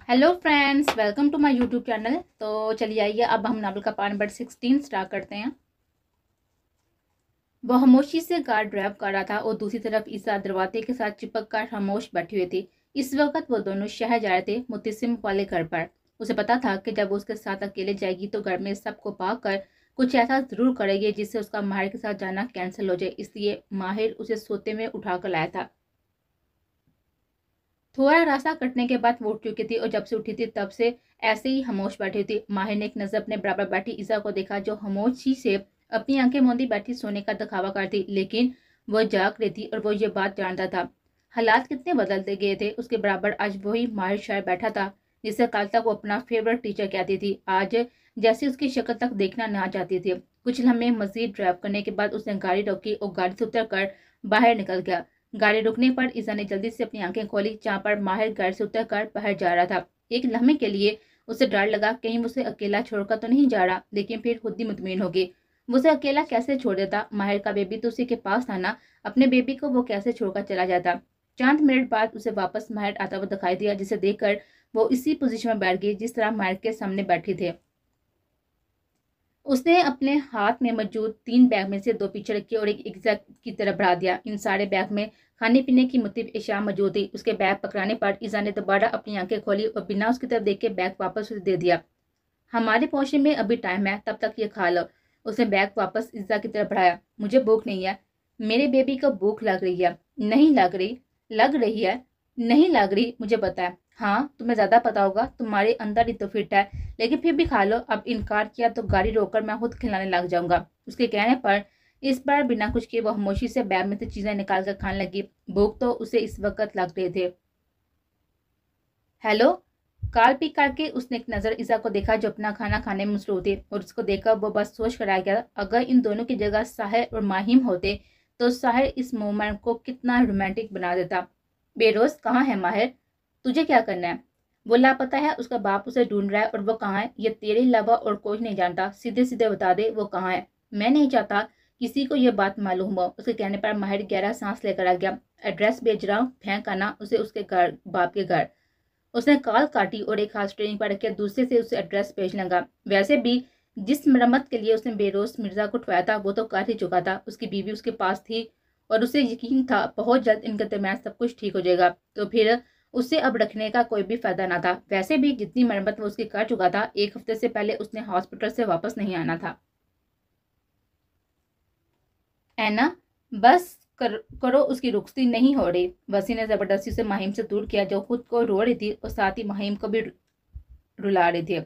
Hello friends, welcome to my YouTube channel. तो चलिए आइए अब हम नावल का पार्ट नंबर 16 स्टार्ट करते हैं। वो खामोशी से कार ड्राइव कर रहा था और दूसरी तरफ ईसा दरवाजे के साथ चिपक कर खामोश बैठी हुई थी। इस वक्त वो दोनों शहर जा रहे थे, मुतसिम वाले घर पर। उसे पता था कि जब वो उसके साथ अकेले जाएगी तो घर में सबको पाकर कुछ ऐसा जरूर करेगी जिससे उसका माहिर के साथ जाना कैंसिल हो जाए, इसलिए माहिर उसे सोते में उठा कर लाया था। थोड़ा रास्ता कटने के बाद वो उठ चुकी थी और जब से उठी थी तब से ऐसे ही खामोश बैठी थी। माहिर ने एक नजर अपने बराबर बैठी ईसा को देखा, जो खामोशी से अपनी आंखें मूंदी बैठी सोने का दिखावा करती, लेकिन वो जाग रही थी और वो ये बात जानता था। हालात कितने बदलते गए थे। उसके बराबर आज वही माहिर शायर बैठा था जिसे कल तक वो अपना फेवरेट टीचर कहती थी, आज जैसे उसकी शक्ल तक देखना ना चाहती थी। कुछ लम्हे मजीद ड्राइव करने के बाद उसने गाड़ी रोकी और गाड़ी से उतर कर बाहर निकल गया। गाड़ी रुकने पर ईसा ने जल्दी से अपनी आंखें खोली, जहां पर माहिर घर से उतरकर बाहर जा रहा था। एक लम्हे के लिए उसे डर लगा, कहीं उसे अकेला छोड़कर तो नहीं जा रहा, लेकिन फिर खुद ही मुतमईन हो गई। वो उसे अकेला कैसे छोड़ देता? माहिर का बेबी तो उसी के पास था ना, अपने बेबी को वो कैसे छोड़कर चला जाता? चंद मिनट बाद उसे वापस माहिर आता हुआ दिखाई दिया, जिसे देखकर वो इसी पोजीशन में बैठ गई जिस तरह माहिर के सामने बैठी थे। उसने अपने हाथ में मौजूद 3 बैग में से 2 पीछे रखे और एक एग्जैक्ट की तरफ बढ़ा दिया। इन सारे बैग में खाने पीने की मुख्तलिफ अशिया मौजूद थी। उसके बैग पकड़ाने पर ईसा ने दोबारा अपनी आंखें खोली और बिना उसकी तरफ देखे बैग वापस उसे दे दिया। हमारे पहुंचने में अभी टाइम है, तब तक ये खा लो। उसने बैग वापस ईसा की तरफ बढ़ाया। मुझे भूख नहीं है। मेरे बेबी को भूख लग रही है। नहीं लग रही। लग रही है। नहीं लग रही, मुझे पता है। हाँ, तुम्हें ज्यादा पता होगा, तुम्हारे अंदर ही तो फिट है, लेकिन फिर भी खा लो। अब इनकार किया तो गाड़ी रोककर मैं खुद खिलाने लग जाऊंगा। उसके कहने पर इस बार बिना कुछ किए वो खामोशी से बैग में से चीजें निकाल कर खाने लगी। भूख तो उसे इस वक्त लग रहे थे। हेलो। काल पी करके उसने एक नजर ईसा को देखा, जो अपना खाना खाने में मसरूफ थी, और उसको देखकर वो बस सोच कर आ गया, अगर इन दोनों की जगह साहिर और माहिम होते तो साहिर इस मोमेंट को कितना रोमांटिक बना देता। बेरोज, कहाँ है माहिर? तुझे क्या करना है? वो लापता है, उसका बाप उसे ढूंढ रहा है, और वो कहाँ है ये तेरे अलावा और कोई नहीं जानता। सीधे सीधे बता दे वो कहाँ है। मैं नहीं चाहता किसी को ये बात मालूम हो। उसके कहने पर माहिर गहरा सांस लेकर आ गया। एड्रेस भेज रहा हूँ, फेंक आना उसे उसके घर, बाप के घर। उसने कॉल काटी और एक हाथ स्ट्रिंग पर रखे, दूसरे से उसे एड्रेस भेज लगा। वैसे भी जिस मरम्मत के लिए उसने बेरोज मिर्जा को उठवाया था वो तो कर ही चुका था। उसकी बीवी उसके पास थी और उसे यकीन था बहुत जल्द इनके दरमियान सब कुछ ठीक हो जाएगा, तो फिर उसे अब रखने का कोई भी फायदा ना था। वैसे भी जितनी मरम्मत वो उसकी कर चुका था, एक हफ्ते से पहले उसने हॉस्पिटल से वापस नहीं आना था। ऐना, बस करो, उसकी रुखसती नहीं हो रही। वसी ने जबरदस्ती से माहिम से दूर किया, जो खुद को रो रही थी और साथ ही माहिम को भी रुला रही थी।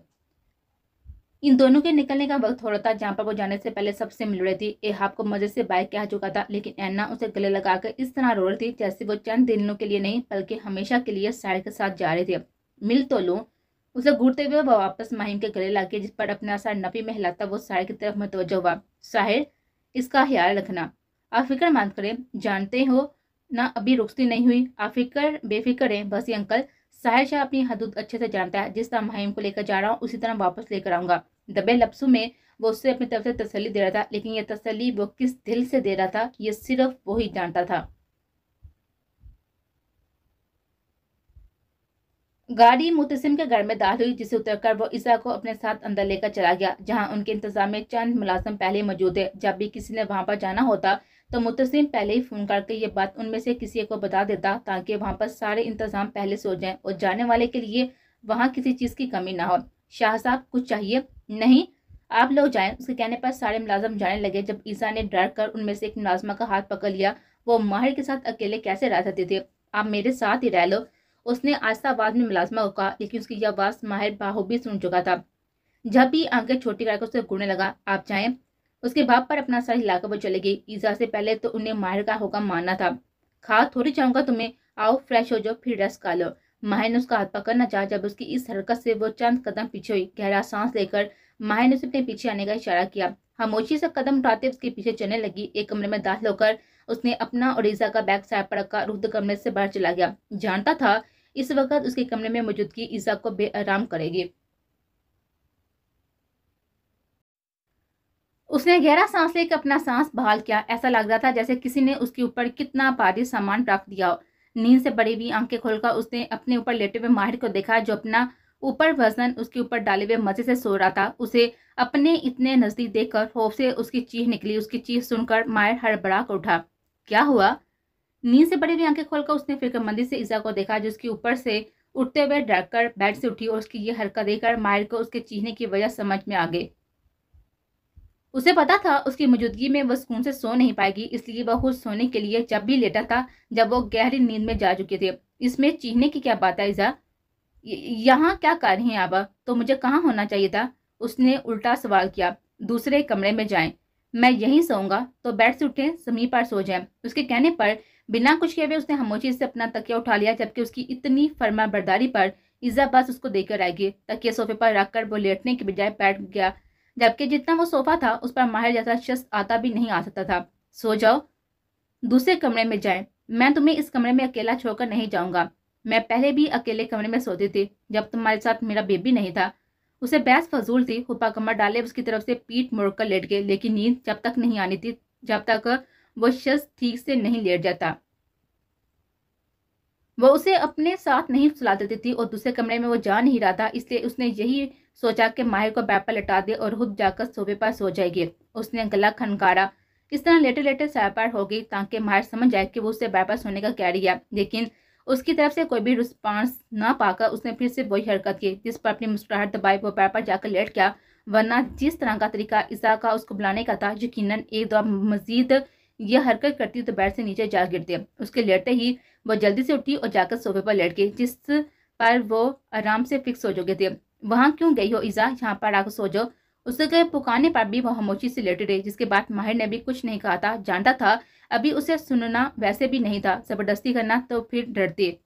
इन दोनों के निकलने का वक्त हो रहा था, जहां पर वो जाने से पहले सबसे मिल रही थी। एहाब को मजे से बाइक कह चुका था, लेकिन ऐना उसे गले लगाकर इस तरह रो रही थी जैसे वो चंद दिनों के लिए नहीं बल्कि हमेशा के लिए साहिर के साथ जा रहे थे। मिल तो लूं। उसे घूरते हुए वो वापस माहिम के गले लगे, जिस पर अपना सर नफी में हिलाता वो साहिर की तरफ मुतवज्जो हुआ। साहिर, इसका ख्याल रखना। आप फिक्र मत करें, जानते हो ना अभी रुखसती नहीं हुई। आप फिक्र बेफिक्र है बस। ये अंकल, साहिर शाह अपनी हदूद अच्छे से जानता है। जिस तरह माहिम को लेकर जा रहा हूँ उसी तरह वापस लेकर आऊंगा। दबे लफ्जों में वो उससे अपनी तरफ से तसल्ली दे रहा था, लेकिन ये तसल्ली वो किस दिल से दे रहा था ये सिर्फ वो ही जानता था। गाड़ी मुतसिम के घर में दाखिल हुई, जिसे उतरकर वो ईसा को अपने साथ अंदर लेकर चला गया, जहां उनके इंतजाम में चंद मुलाजिम पहले मौजूद थे। जब भी किसी ने वहां पर जाना होता तो मुतसिम पहले ही फोन करके ये बात उनमें से किसी को बता देता, ताकि वहां पर सारे इंतजाम पहले से हो जाएं और जाने वाले के लिए वहां किसी चीज की कमी ना हो। शाह साहब, कुछ चाहिए? नहीं, आप लोग जाएं। उसके कहने पर सारे मुलाजिम जाने लगे। जब ईसा ने डर कर उनमें से एक मुलाजमा का हाथ पकड़ लिया, वो माहिर के साथ अकेले कैसे रह सकते थे? आप मेरे साथ ही रह लो, उसने आहिस्ता आवाज में मुलाजमा को कहा, लेकिन उसकी यह आवाज माहिर बाहूबी सुन चुका था। जब भी आंखें छोटी करके उसे घूरने लगा, आप जाएं। उसके बाप पर अपना सर हिलाकर वो चले गई। ईजा से पहले तो उन्हें माहिर का हुक्म मानना था। खा थोड़ी चाहूंगा तुम्हें, आओ फ्रेश हो जाओ फिर रेस्ट कर लो। माहिर ने उसका हाथ पकड़ना चाहा। जब उसकी इस हरकत से वो चंद कदम पीछे हुई, गहरा सांस लेकर माहिर ने उसे अपने पीछे आने का इशारा किया। खामोशी से कदम उठाते उसके पीछे चलने लगी। एक कमरे में दाखिल होकर उसने अपना और ईजा का बैग साइड पर रखा, रुद्ध कमरे से बाहर चला गया। जानता था इस वक्त उसके कमरे में मौजूदगी ईसा को बेआराम करेगी। उसने गहरा सांस लेकर अपना सांस बहाल किया। ऐसा लग रहा था जैसे किसी ने उसके ऊपर कितना भारी सामान रख दिया हो। नींद से बड़ी हुई आंखें खोलकर उसने अपने ऊपर लेटे हुए माहिर को देखा, जो अपना ऊपर वजन उसके ऊपर डाले हुए मजे से सो रहा था। उसे अपने इतने नजदीक देखकर खौफ से उसकी चीख निकली। उसकी चीख सुनकर माहिर हड़बड़ा कर उठा। क्या हुआ? नींद से बड़ी हुई आंखें खोलकर उसने फिक्रमंदी से ईसा को देखा, जो उसके ऊपर से उठते हुए डरकर बेड से उठी, और उसकी ये हरकत देखकर माहिर को उसके चीखने की वजह समझ में आ गई। उसे पता था उसकी मौजूदगी में वह सुकून से सो नहीं पाएगी, इसलिए वह खुद सोने के लिए जब भी लेटा था, जब वो गहरी नींद में जा चुके थे। इसमें चीखने की क्या बात है ईसा? यहाँ क्या कर रही हैं आप? तो मुझे कहाँ होना चाहिए था? उसने उल्टा सवाल किया। दूसरे कमरे में जाएं। मैं यहीं सोऊंगा। तो बेड से उठे, जमीन पर सो जाएं। उसके कहने पर बिना कुछ किए हुए उसने खामोशी से अपना तकिया उठा लिया, जबकि उसकी इतनी फर्माबरदारी पर ईजा बस उसको देकर आएगी। तकिया सोफे पर रखकर वो लेटने के बजाय बैठ गया, जबकि जितना वो सोफा था उस पर माहिर जैसा शख्स आता भी नहीं आ सकता था। सो जाओ, दूसरे कमरे में जाएं। मैं तुम्हें इस कमरे में अकेला छोड़कर नहीं जाऊंगा। मैं पहले भी अकेले कमरे में सोती थी, जब तुम्हारे साथ मेरा बेबी नहीं था। उसे बहस फजूल थी। हुपा कमर डाले उसकी तरफ से पीठ मोड़कर लेट गए, लेकिन नींद जब तक नहीं आनी थी जब तक वो शख्स ठीक से नहीं लेट जाता। वो उसे अपने साथ नहीं सुला देती थी, और दूसरे कमरे में वो जा नहीं रहा था, इसलिए उसने यही सोचा कि माहिर को बेड पर लटा दे और खुद जाकर सोफे पर सो जाएगी। उसने गला खनकारा। इस तरह लेटे लेटे सर पर हो गई, ताकि माहिर समझ जाए कि वो उससे बेड पर सोने का कह रही है। लेकिन उसकी तरफ से कोई भी रिस्पॉन्स ना पाकर उसने फिर से वही हरकत की, जिस पर अपनी मुस्कुराहट दबाई वो बेड पर जाकर लेट गया। वरना जिस तरह का तरीका ईसा का उसको बुलाने का था, यकीनन एक दो मजीद ये हरकत करती तो बेड से नीचे जा गिरते। उसके लेटे ही वो जल्दी से उठी और जाकर सोफे पर लेट गई, जिस पर वो आराम से फिक्स हो चुके थे। वहां क्यों गई हो ईजा? यहाँ पर आकर सो जाओ। उसके पुकारने पर भी वो खामोशी से लेटे रही, जिसके बाद माहिर ने भी कुछ नहीं कहा था। जानता था अभी उसे सुनना वैसे भी नहीं था, जबरदस्ती करना तो फिर डरती।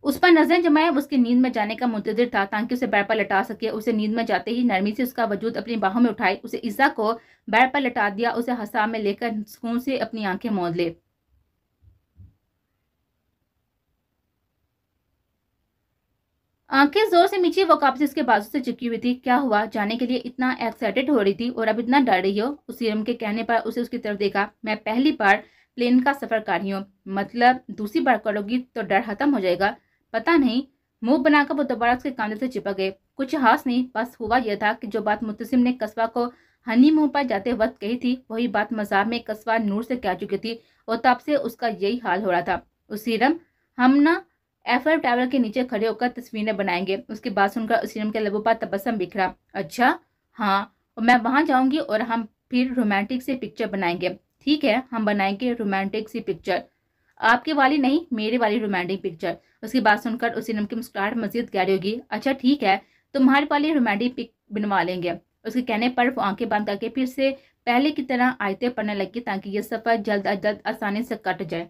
उस पर नजरें जमाए उसकी नींद में जाने का मुंतजिर था, ताकि उसे बेड पर लटा सके। उसे नींद में जाते ही नरमी से उसका वजूद अपनी बाहों में उठाए, उसे ईसा को बेड पर लटा दिया। उसे हंसा में लेकर सुकून से अपनी आंखें मूंद ले। आंखें जोर से मीची, वो काबू से उसके बाजू से चिपकी हुई थी। क्या हुआ? जाने के लिए इतना एक्साइटेड हो रही थी और अब इतना डर रही हो? उस सीरम के कहने पर उसे उसकी तरफ देखा। मैं पहली बार प्लेन का सफर कर रही हूँ। मतलब दूसरी बार करोगी तो डर खत्म हो जाएगा? पता नहीं। मुंह बनाकर वो दोबारा उसके कांधे से चिपक गए। कुछ खास नहीं, बस हुआ यह था कि जो बात मुत्तसिम ने कस्बा को हनी मुंह पर जाते वक्त कही थी, वही बात मज़ाक में कस्बा नूर से कह चुकी थी, और तब से उसका यही हाल हो रहा था। उस सीरम, हम ना एफएल टावर के नीचे खड़े होकर तस्वीरें बनाएंगे। उसकी बात सुनकर उसीरम के लबों पर तबस्सुम बिखरा। अच्छा हाँ, और मैं वहां जाऊंगी और हम फिर रोमांटिक सी पिक्चर बनाएंगे। ठीक है, हम बनाएंगे रोमांटिक सी पिक्चर। आपकी वाली नहीं, मेरी वाली रोमांटिक पिक्चर। उसकी बात सुनकर उसीरम की मुस्कुराहट मजीद गहरी होगी। अच्छा ठीक है, तुम्हारी वाली रोमांटिक पिक बनवा लेंगे। उसके कहने पर वो आंखें बंद करके फिर से पहले की तरह आयतें पढ़ने लगी, ताकि यह सफर जल्द अज जल्द आसानी से कट जाए।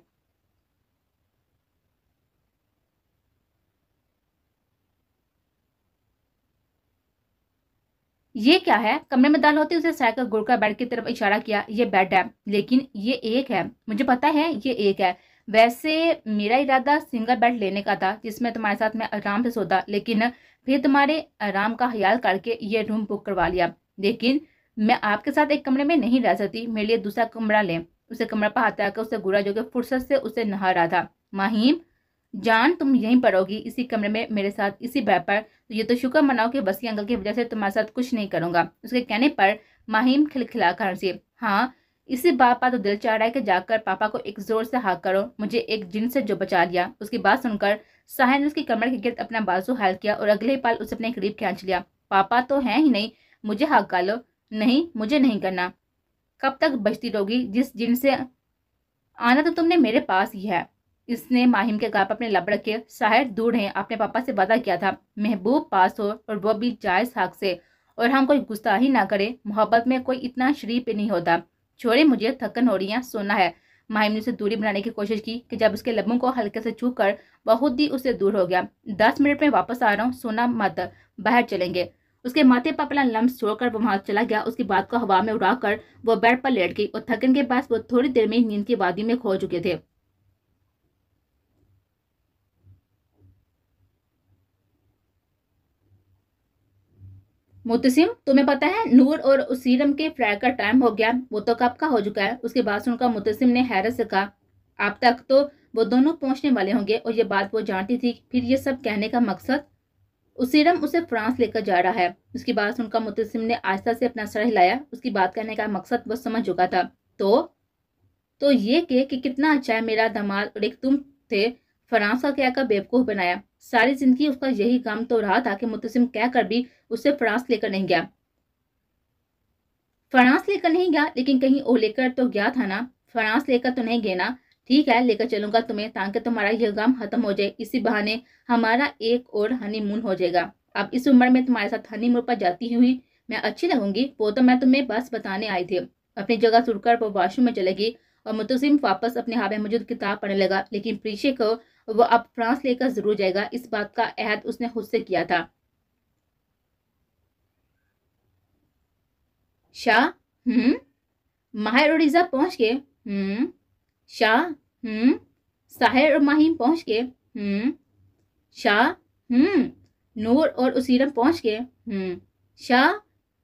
ये क्या है? कमरे में दाल होती उसे सहकर गुड़कर बेड की तरफ इशारा किया। ये बेड है, लेकिन ये एक है। मुझे पता है ये एक है। वैसे मेरा इरादा सिंगल बेड लेने का था, जिसमें तुम्हारे साथ मैं आराम से सोता, लेकिन फिर तुम्हारे आराम का ख्याल करके ये रूम बुक करवा लिया। लेकिन मैं आपके साथ एक कमरे में नहीं रह सकती। मेरे लिए दूसरा कमरा लें। उसे कमरा पर हाथ रखकर उसे गुरा, जो कि फुर्सत से उसे नहा रहा था। माहिम जान, तुम यहीं पर होगी, इसी कमरे में मेरे साथ, इसी बेड पर। तो ये तो शुक्र मनाओ कि वसी अंकल की वजह से तुम्हारे साथ कुछ नहीं करूंगा। उसके कहने पर माहिम खिलखिला कर हंसी। हाँ, इसी बात पर तो दिल चाह रहा है कि जाकर पापा को एक जोर से हाक करो, मुझे एक जिन से जो बचा लिया। उसकी बात सुनकर साहिर ने उसकी कमर के गिर्द अपना बाजू हाल किया और अगले ही पल उसे अपने करीब खींच लिया। पापा तो हैं ही नहीं, मुझे हाक कर लो। नहीं, मुझे नहीं करना। कब तक बचती रहोगी? जिस जिन से आना तो तुमने मेरे पास ही है। इसने माहिम के गाल पर अपने लब रखे। साहिर दूर हैं, आपने पापा से वादा किया था महबूब पास हो, और वो भी जायज हक से, और हम कोई गुस्ताही ना करे। मोहब्बत में कोई इतना शरीफ नहीं होता। छोड़े, मुझे थकन हो रही है, सोना है। माहिम ने उसे दूरी बनाने की कोशिश की कि जब उसके लबों को हल्के से छू कर वह खुद ही उससे दूर हो गया। 10 मिनट में वापस आ रहा हूँ, सोना मत, बाहर चलेंगे। उसके माथे पर अपना लम्स छोड़कर वो वहां चला गया। उसकी बात को हवा में उड़ाकर वो बेड पर लेट गई, और थकन के बाद वो थोड़ी देर में नींद की वादी में खो चुके थे। मुतसिम, तुम्हें पता है नूर और उसीरम के फ्लैट का टाइम हो गया? वो तो कब का हो चुका है। उसकी बात सुनकर मुतसिम ने हैरत से कहा। आप तक तो वो दोनों पहुंचने वाले होंगे और ये बात वो जानती थी। फिर ये सब कहने का मकसद? उसीरम उसे फ्रांस लेकर जा रहा है। उसकी बात सुनकर मुतसिम ने आहिस्ता से अपना सर हिलाया। उसकी बात करने का मकसद वो समझ चुका था। तो ये कि कितना अच्छा है मेरा दामाद और एक तुम थे। फ्रांस का क्या बेवकूफ बनाया। सारी जिंदगी उसका यही काम तो रहा था कि मुतसिम कह कर भी उससे फ्रांस लेकर नहीं गया। फ्रांस लेकर नहीं गया, लेकिन कहीं वो लेकर तो गया था ना। फ्रांस लेकर तो नहीं गया ना। ठीक है, लेकर चलूंगा तुम्हें ताकि तुम्हारा यह काम खत्म हो जाए। इसी बहाने हमारा एक और हनीमून हो जाएगा। अब इस उम्र में तुम्हारे साथ हनीमून पर जाती हुई मैं अच्छी लगूंगी? वो तो मैं तुम्हें बस बताने आई थी। अपनी जगह सुनकर वो वॉशरूम में चलेगी और मुतसिम वापस अपने हाथ में मौजूद किताब पढ़ने लगा। लेकिन प्रीशे को वो अब फ्रांस लेकर जरूर जाएगा, इस बात का अहद उसने खुद से किया था। शाह? माहिर और रिजा पहुंच गए? शाह? साहिर और माहिम पहुंच गए? शाह? नूर और उसीरम पहुंच गए? शाह?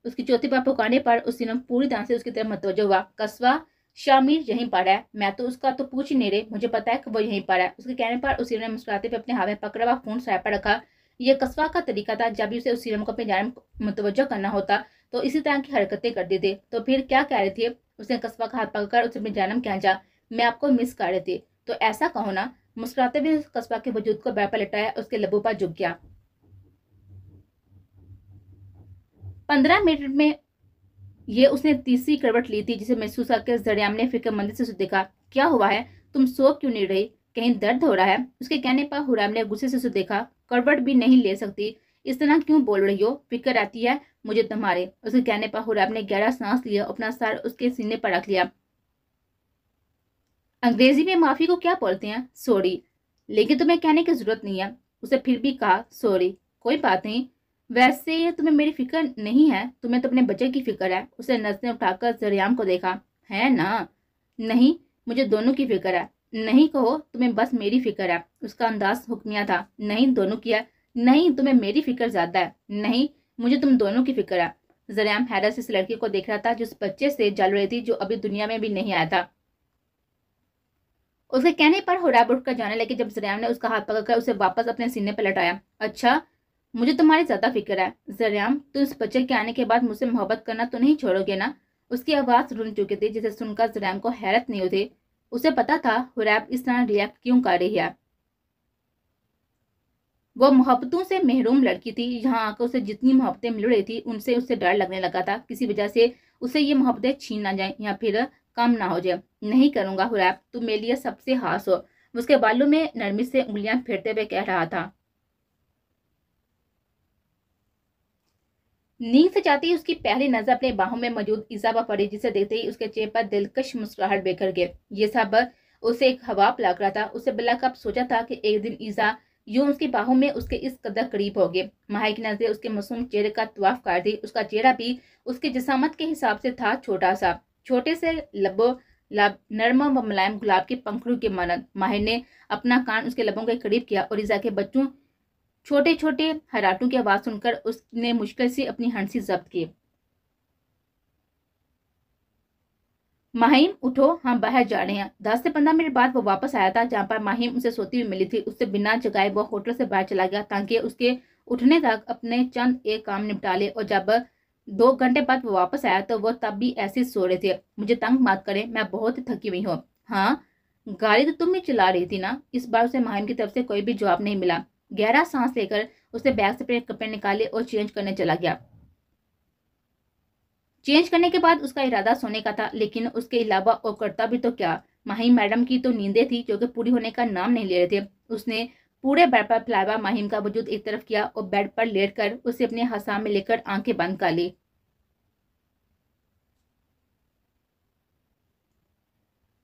उसकी चौथी बार पुकारने पर उसीरम पूरी तरह से उसकी तरफ मतवज्जो हुआ। कस्बा शामिर यहीं पर है। मैं तो उसका तो पूछ ही नहीं रही, मुझे पता है कि वो यहीं पर है। उसके कहने पर उसीरम ने मुस्कुराते हुए अपने हाथ में पकड़ा हुआ फोन सर पर रखा। यह कस्बा का तरीका था। जब भी उसे उसीरम को अपनी जानिब मुतवज्जो करना होता तो इसी तरह की हरकतें करते थे। तो फिर क्या कह रहे थे? उसने कस्बा का हाथ पकड़कर उसे अपनी जानिब खींचा। मैं आपको मिस कर रहे थे। तो ऐसा कहो ना। मुस्कुराते हुए कस्बा के वजूद को बैठ पर लटाया, उसके लबों पर झुक गया। 15 मिनट में ये उसने तीसरी करवट ली थी, जिसे महसूस करके जरियाम ने फिक्रमंदी से देखा। क्या हुआ है? तुम सो क्यों नहीं रही? कहीं दर्द हो रहा है? उसके कहने पर हुराम ने गुस्से से उसे देखा। करवट भी नहीं ले सकती, इस तरह क्यों बोल रही हो? फिक्र आती है मुझे तुम्हारे। उसके कहने पर हुराम ने गहरा सांस लिया, अपना सर उसके सीने पर रख लिया। अंग्रेजी में माफी को क्या बोलते हैं? सॉरी। लेकिन तुम्हें कहने की जरूरत नहीं है। उसे फिर भी कहा सॉरी। कोई बात नहीं। वैसे तुम्हें मेरी फिक्र नहीं है, तुम्हें तो अपने बच्चे की फिक्र है। उसे नजरें उठाकर जरियाम को देखा। है ना? नहीं, मुझे दोनों की फिक्र है। नहीं कहो, तुम्हें बस मेरी फिक्र है। उसका अंदाज हुक्मिया था। नहीं, दोनों की है। नहीं, तुम्हें मेरी फिक्र ज्यादा है। नहीं, मुझे तुम दोनों की फिक्र है। जरियाम हैरत से इस लड़की को देख रहा था जो उस बच्चे से जल रही थी, जो अभी दुनिया में भी नहीं आया था। उसके कहने पर हुरैब उठकर जाने लगी, जब जरियाम ने उसका हाथ पकड़कर उसे वापस अपने सीने पर लटाया। अच्छा, मुझे तुम्हारी ज्यादा फिक्र है। जरियाम, तुम इस बच्चे के आने के बाद मुझसे मोहब्बत करना तो नहीं छोड़ोगे ना? उसकी आवाज रुन चुकी थी, जिसे सुनकर जरियाम को हैरत नहीं होती। उसे पता था हुरैब इस तरह रिएक्ट क्यों कर रही है। वो मोहब्बतों से महरूम लड़की थी। यहाँ आकर उसे जितनी मोहब्बतें मिल रही थी, उनसे उसे डर लगने लगा था किसी वजह से उसे ये मोहब्बतें छीन ना जाए या फिर कम ना हो जाए। नहीं करूंगा हुरैब, तुम मेरे लिए सबसे खास हो। उसके बालों में नरमी से उंगलियां फेरते हुए कह रहा था। नींद से जाती उसकी पहली नजर अपने बाहों में मौजूद ईसा पर पड़ी, जिसे देखते ही उसके चेहरे पर दिलकश मुस्कुराहट बिखर गई। ये सब उसे एक हवाब लग रहा था। उसे बिल्ला कब सोचा था कि एक दिन ईसा यूं उसकी बाहों में उसके इस कदर करीब हो गए। माही की नजरें उसके मासूम चेहरे का तवाफ कर दी। उसका चेहरा भी उसके जिसामत के हिसाब से था छोटा सा, छोटे से लबों लब नर्म व मुलायम गुलाब के पंखुड़ियों के मानद। माहिर ने अपना कान उसके लबों के करीब किया और ईसा के बच्चों छोटे छोटे हराटों की आवाज सुनकर उसने मुश्किल से अपनी हंसी जब्त की। माहिम, उठो, हम बाहर जा रहे हैं। 10 से 15 मिनट बाद वो वापस आया था, जहां पर माहिम उसे सोती हुई मिली थी। उससे बिना जगाए वो होटल से बाहर चला गया ताकि उसके उठने तक अपने चंद एक काम निपटा ले। और जब 2 घंटे बाद वो वापस आया तो वो तब भी ऐसे सो रहे थे। मुझे तंग मत करें, मैं बहुत थकी हुई हूँ। हाँ, गाड़ी तो तुम ही चला रही थी ना? इस बार उसे माहिम की तरफ से कोई भी जवाब नहीं मिला। गहरा सांस लेकर उसने बैग से अपने कपड़े निकाले और चेंज करने चला गया। चेंज करने के बाद उसका इरादा सोने का था, लेकिन उसके अलावा और करता भी तो क्या। माहिम मैडम की तो नींदें थी जो कि पूरी होने का नाम नहीं ले रहे थे। उसने पूरे बेड पर फैलावा माहिम का वजूद एक तरफ किया और बेड पर लेटकर उसे अपने हसा में लेकर आंखें बंद कर ली।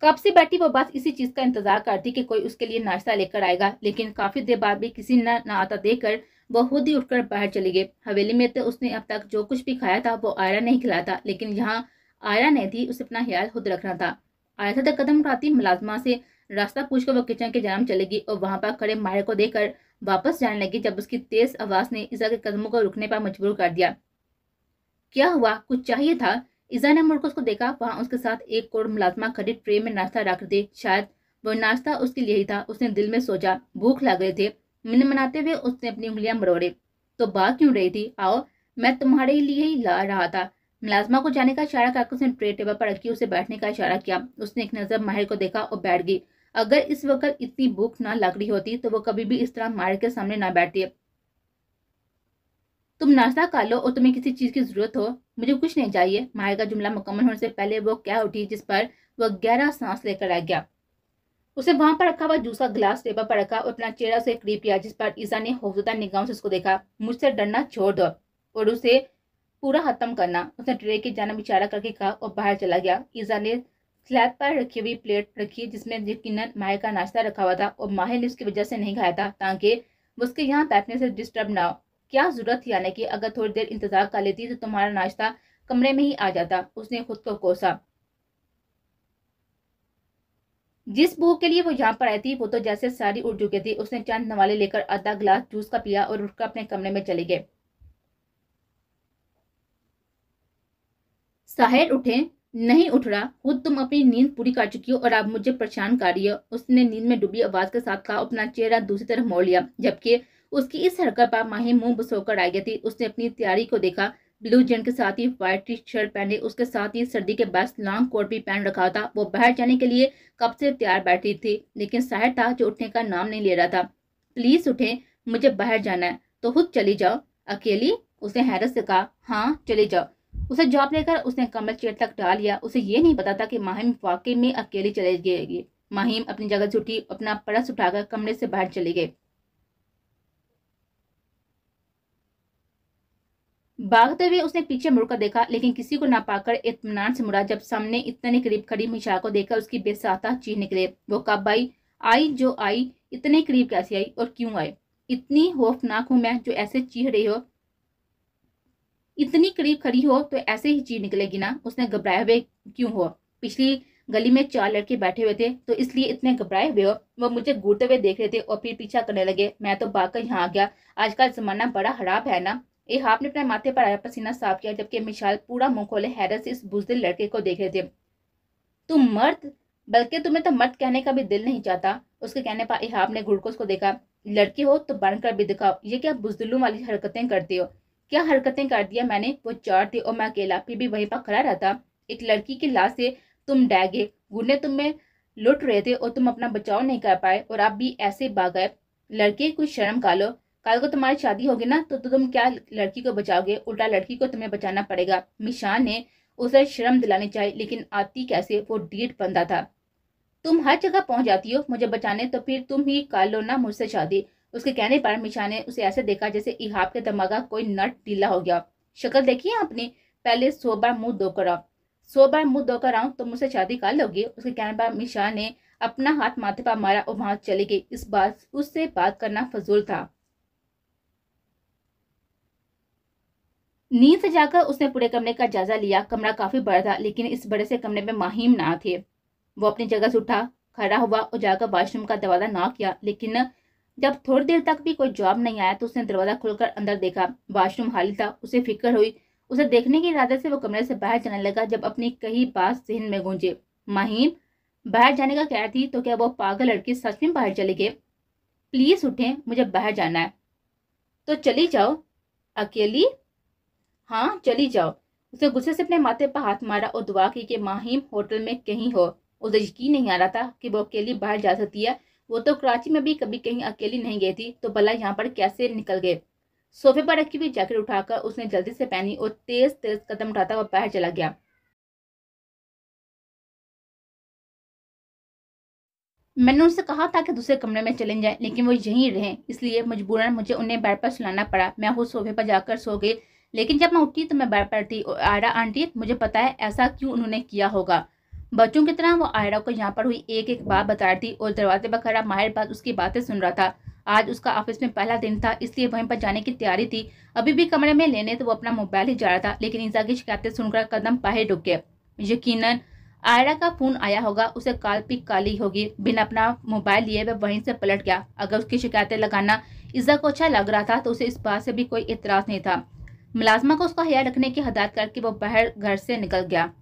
कब से बैठी वो बस इसी चीज का इंतजार करती कि कोई उसके लिए नाश्ता लेकर आएगा, लेकिन काफी देर बाद भी किसी न आता देखकर वो खुद ही उठकर बाहर चली गई। हवेली में तो उसने अब तक जो कुछ भी खाया था वो आयरा नहीं खिलाया था, लेकिन यहाँ आयरा नहीं थी, उसे अपना ख्याल खुद रखना था। आयरा तक कदम उठाती मुलाजमा से रास्ता पूछकर वो किचन के जानब चलेगी और वहां पर खड़े माहिर को देखकर वापस जाने लगी, जब उसकी तेज आवाज ने ईसा के कदमों को रुकने पर मजबूर कर दिया। क्या हुआ? कुछ चाहिए था? ईजा ने मुड़कर उसको देखा। वहां उसके साथ एक और मुलाजमा खड़ी ट्रे में नाश्ता रख दे। शायद वो नाश्ता उसके लिए ही था। उसने दिल में सोचा, भूख लग रही थी। मिन मनाते हुए उसने अपनी उंगलियां मरोड़ी। तो बात क्यों रही थी? आओ, मैं तुम्हारे लिए ही ला रहा था। मुलाजमा को जाने का इशारा करके उसने ट्रे टेबल पर रखी, उसे बैठने का इशारा किया। उसने एक नजर माहिर को देखा और बैठ गई। अगर इस वक्त इतनी भूख ना लग रही होती तो वो कभी भी इस तरह माहिर के सामने ना बैठती। तुम नाश्ता खा लो और तुम्हें किसी चीज की जरूरत हो, मुझे कुछ नहीं चाहिए। माहिर का जुमला मुकम्मल होने से पहले वो क्या उठी, जिस पर वह गहरा सांस लेकर आ गया। उसे वहां पर रखा हुआ जूस का गिलास टेबल पर रखा और अपना चेहरा से करीब किया, जिस पर ईसा ने खौफजदा निगाहों से उसको देखा। मुझसे डरना छोड़ दो और उसे पूरा खत्म करना, उसने ट्रे की जानब इशारा करके कहा और बाहर चला गया। ईसा ने स्लैब पर रखी हुई प्लेट रखी, जिसमें यकीनन माहिर का नाश्ता रखा हुआ था और माहिर ने उसकी वजह से नहीं खाया था ताकि वो उसके यहाँ बैठने से डिस्टर्ब ना हो। क्या जरूरत थी आने की? अगर थोड़ी देर इंतजार कर लेती तो तुम्हारा नाश्ता कमरे में ही आ जाता, उसने खुद को कोसा। जिस भूख के लिए वो यहाँ पर आई थी वो तो जैसे सारी उड़ चुकी थी। उसने चंद नवाले लेकर आधा गिलास जूस का पिया और उठकर अपने कमरे में चले गए। साहिर उठे? नहीं उठ रहा, खुद तुम अपनी नींद पूरी कर चुकी हो और अब मुझे परेशान कर रही हो, उसने नींद में डूबी आवाज के साथ कहा। अपना चेहरा दूसरी तरफ मोड़ लिया, जबकि उसकी इस हरकत पर माही मुंह बसोकर आ गई थी। उसने अपनी तैयारी को देखा, ब्लू जींस के साथ ही व्हाइट टी शर्ट पहने, उसके साथ ही सर्दी के बेस्ट लॉन्ग कोट भी पहन रखा था। वो बाहर जाने के लिए कब से तैयार बैठी थी, लेकिन साहिर था जो उठने का नाम नहीं ले रहा था। प्लीज उठे, मुझे बाहर जाना है। तो खुद चली जाओ। अकेली? उसने हैरत से कहा। हाँ, चली जाओ। उसे जॉब लेकर उसने कमर चेयर तक डाल लिया। उसे ये नहीं पता था कि माहिम वाकई में अकेली चली जाएगी। माहिम अपनी जगह से उठी, अपना पर्स उठाकर कमरे से बाहर चली गई। भागते हुए उसने पीछे मुड़कर देखा, लेकिन किसी को ना पाकर इत्मीनान से मुड़ा। जब सामने इतने करीब खड़ी मिशा को देखकर उसकी बेसाता चीख निकले। वो कब आई? आई जो आई, इतने करीब कैसे आई और क्यों आई? इतनी खौफनाक हूं मैं जो ऐसे चीख रही हो? इतनी करीब खड़ी हो तो ऐसे ही चीख निकलेगी ना? उसने घबराए हुए क्यों हो? पिछली गली में 4 लड़के बैठे हुए थे तो इसलिए इतने घबराए हुए हो? वो मुझे घूरते हुए देख रहे थे और फिर पीछा करने लगे। मैं तो भागकर यहाँ आ गया। आजकल जमाना बड़ा खराब है ना? एहाब ने अपने माथे पर आया पसीना साफ किया, जबकि मिशाल पूरा मुंह खोले हैरत से इस बुज़दिल लड़के को देख रहे थे। तुम मर्द? बल्कि तुम्हें तो मर्द कहने का भी दिल नहीं चाहता। उसके कहने पर एहाब ने घुड़कर उसको देखा। लड़की हो तो बनकर भी दिखाओ, ये क्या बुज़दिलों वाली हरकतें करती हो? क्या हरकतें कर दिया मैंने? वो 4 थे और मैं अकेला, फिर भी वहीं पर खड़ा रहता। एक लड़की की लाश से तुम डह गए, गुंडे तुम्हें लुट रहे थे और तुम अपना बचाव नहीं कर पाए और आप भी ऐसे भाग गए। लड़के कुछ शर्म कर लो। कल को तुम्हारी शादी होगी ना तो तुम क्या लड़की को बचाओगे? उल्टा लड़की को तुम्हें बचाना पड़ेगा। मिशान ने उसे शर्म दिलानी चाहिए, लेकिन आती कैसे? वो डीठ बंदा था। तुम हर जगह पहुंच जाती हो मुझे बचाने, तो फिर तुम ही कर लो ना मुझसे शादी। उसके कहने पर मिशा ने उसे ऐसे देखा जैसे इहाब के दिमाग का कोई नट ढीला हो गया। शक्ल देखिए आपने, पहले 100 बार मुंह धोकर आओ। 100 बार मुंह धोकर आऊं तो मुझसे शादी कर लोगे? उसके कहने पर मिशा ने अपना हाथ माथे पर मारा और वहां चली गई। इस बात उससे बात करना फजूल था। नींद से जाकर उसने पूरे कमरे का जायजा लिया। कमरा काफी बड़ा था, लेकिन इस बड़े से कमरे में माहिम ना थे। वो अपनी जगह से उठा, खड़ा हुआ और जाकर वॉशरूम का दरवाजा नॉक किया, लेकिन जब थोड़ी देर तक भी कोई जवाब नहीं आया तो उसने दरवाजा खोलकर अंदर देखा। वॉशरूम खाली था। उसे फिक्र हुई। उसे देखने के इरादे से वो कमरे से बाहर जाने लगा, जब अपनी कही बात जहन में गूंजे। माहिम बाहर जाने का कह रही थी तो क्या वो पागल लड़की सच में बाहर चली गई? प्लीज उठें, मुझे बाहर जाना है। तो चली जाओ। अकेली? हाँ, चली जाओ। उसे गुस्से से अपने माथे पर हाथ मारा और दुआ की कि माहिम होटल में कहीं हो। उसे यकीन नहीं आ रहा था कि वो अकेली बाहर जा सकती है। वो तो कराची में भी कभी कहीं अकेली नहीं गई थी, तो भला यहाँ पर कैसे निकल गए? सोफे पर रखी हुई जैकेट उठाकर उसने जल्दी से पहनी और तेज तेज कदम उठाता हुआ बाहर चला गया। मैंने उनसे कहा था कि दूसरे कमरे में चले जाएं, लेकिन वो यहीं रहे, इसलिए मजबूरन मुझे उन्हें बेड पर सुलाना पड़ा। मैं खुद सोफे पर जाकर सो गई, लेकिन जब मैं उठी तो मैं बेड पर थी। और आयरा आंटी, मुझे पता है ऐसा क्यों उन्होंने किया होगा। बच्चों की तरह वो आयरा को यहाँ पर हुई एक एक बात बता रही थी और दरवाजे पर खड़ा माहिर बात उसकी बातें सुन रहा था। आज उसका ऑफिस में पहला दिन था, इसलिए वहीं पर जाने की तैयारी थी। अभी भी कमरे में लेने तो वो अपना मोबाइल ही जा रहा था, लेकिन ईसा की शिकायतें सुनकर कदम बाहर रुक गए। यकीनन आयरा का फोन आया होगा, उसे कॉल पिक काली होगी। बिना अपना मोबाइल लिए वह वहीं से पलट गया। अगर उसकी शिकायतें लगाना इज़ा को अच्छा लग रहा था तो उसे इस बात से भी कोई इतराज नहीं था। मुलाजमा को उसका ख्याल रखने की हदायत करके वो बाहर घर से निकल गया।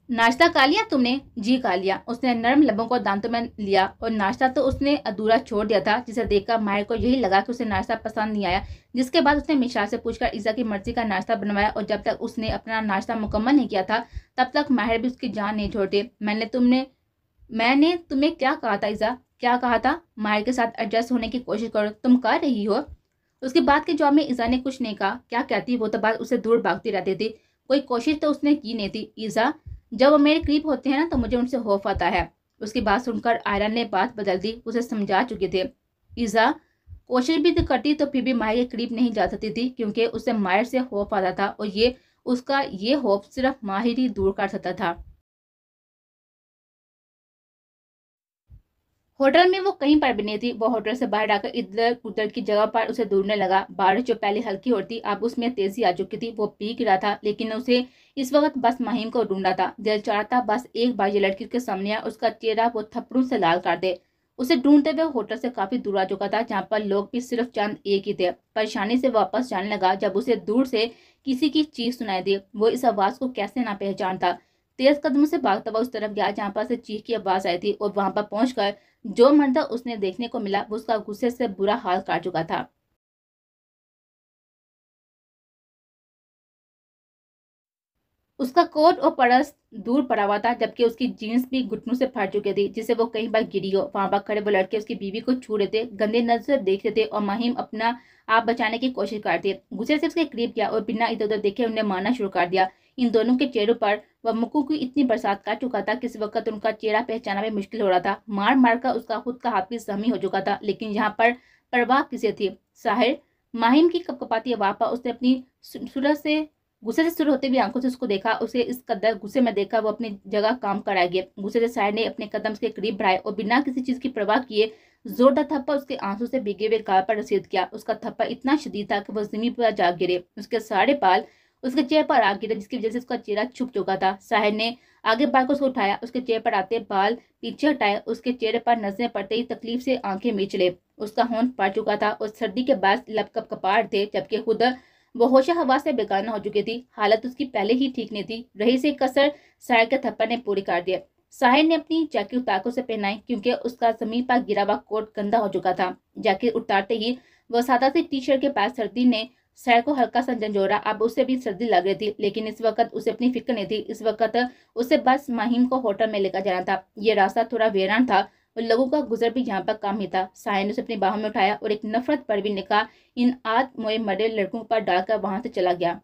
नाश्ता खा लिया तुमने? जी खा लिया। उसने नरम लबों को दांतों में लिया और नाश्ता तो उसने अधूरा छोड़ दिया था, जिसे देखकर माहिर को यही लगा कि उसे नाश्ता पसंद नहीं आया। जिसके बाद उसने मिश्रा से पूछकर ईसा की मर्जी का नाश्ता बनवाया और जब तक उसने अपना नाश्ता मुकम्मल नहीं किया था तब तक माहिर भी उसकी जान नहीं छोड़ती। मैंने तुम्हें क्या कहा था ईसा? क्या कहा था? माहिर के साथ एडजस्ट होने की कोशिश करो, तुम कर रही हो। उसकी बात के जवाब में ईसा ने कुछ नहीं कहा। क्या कहती, वो तो बात उसे दूर भागती रहती थी। कोई कोशिश तो उसने की नहीं थी। ईसा, जब वो मेरे करीब होते हैं ना तो मुझे उनसे खौफ आता है। उसकी बात सुनकर आयरन ने बात बदल दी। उसे समझा चुके थे। ईसा कोशिश भी तो करती तो फिर भी माहिर के करीब नहीं जा सकती थी, क्योंकि उसे माहिर से खौफ आता था और उसका ये खौफ सिर्फ माहिर ही दूर कर सकता था। होटल में वो कहीं पर भी नहीं थी। वो होटल से बाहर आकर इधर उधर की जगह पर उसे ढूंढने लगा। बारिश जो पहले हल्की होती अब उसमें तेजी आ चुकी थी। वो भीग रहा था, लेकिन उसे इस वक्त बस महिम को ढूंढा था। दिल चाह था बस एक बार ये लड़की के सामने आ, उसका चेहरा वो थप्पड़ों से लाल कर दे। उसे ढूंढते हुए होटल से काफी दूर आ चुका था, जहाँ पर लोग भी सिर्फ चंद एक ही थे। परेशानी से वापस जाने लगा जब उसे दूर से किसी की चीख सुनाई दी। वो इस आवाज को कैसे ना पहचानता। तेज कदमों से भागता हुआ उस तरफ गया जहाँ पर से चीख की आवाज आई थी और वहां पर पहुंचकर जो मंजर उसने देखने को मिला वो उसका गुस्से से बुरा हाल कर चुका था। उसका कोट और पर्स दूर पड़ा हुआ था, जबकि उसकी जीन्स भी घुटनों से फट चुकी थी, जिससे वो कई बार गिरी हो। वहां पर खड़े वो लड़के उसकी बीवी को छू रहे थे, गंदे नजर से देख रहे थे और महिम अपना आप बचाने की कोशिश कर रही थी। गुस्से से उसके करीब किया और बिना इधर उधर देखे उन्हें मारना शुरू कर दिया। इन दोनों के चेहरों पर वह मुक्कू की इतनी बरसात कर चुका था कि इस वक्त उनका चेहरा पहचाना भी मुश्किल हो रहा था। मार मार कर उसका खुद का हाथ भी जख्मी हो चुका था, लेकिन यहाँ पर परवाह किसे थी? साहिर। माहिम की कपकपाती आवाज पर उसने अपनी सूरत से गुस्से से शुरू होते हुए आंखों से उसको देखा। उसे इस कदर गुस्से में देखा वो अपनी जगह काम कर आ गया। गुस्से से साहिर ने अपने कदम के करीब बढ़ाए और बिना किसी चीज की परवाह किए जोरदार थप्पड़ उसके आंसू से भीगे हुए गाल पर रसीद किया। उसका थप्पड़ इतना शदीद था कि वो जमीन पर जा गिरे। उसके सारे बाल उसके चेहरे पर आ गिरे, जिसकी वजह से उसका चेहरा छुप चुका था। साहिर ने आगे बढ़कर उसको उठाया, उसके चेहरे पर आते बाल पीछे हटाए। उसके चेहरे पर नजरें पड़ते ही तकलीफ से आंखें मीच ले। उसका होंठ पड़ चुका था और सर्दी के बाद लपकप कपार थे, जबकि खुद वो होशा हवा से बेगाना हो चुकी थी। हालत उसकी पहले ही ठीक नहीं थी। रही से कसर साहिर के थप्पड़ ने पूरी कर दिया। साहिर ने अपनी जैकेट उतार उसे पहनाई, क्योंकि उसका जमीन पर गिरा हुआ कोट गंदा हो चुका था। जैकेट उतारते ही वह सादा सी टी शर्ट के पास सर्दी ने साहिर को हल्का सा झंझोरा। अब उसे भी सर्दी लग रही थी, लेकिन इस वक्त उसे अपनी फिक्र नहीं थी। इस वक्त उसे बस महिम को होटल में लेकर जाना था। ये रास्ता थोड़ा वीरान था और लोगों का गुजर भी यहाँ पर कम ही था। साहिर ने उसे अपनी बाहों में उठाया और एक नफरत पर भी निकाह इन आध मोए मरे लड़कों पर डालकर वहां से चला गया।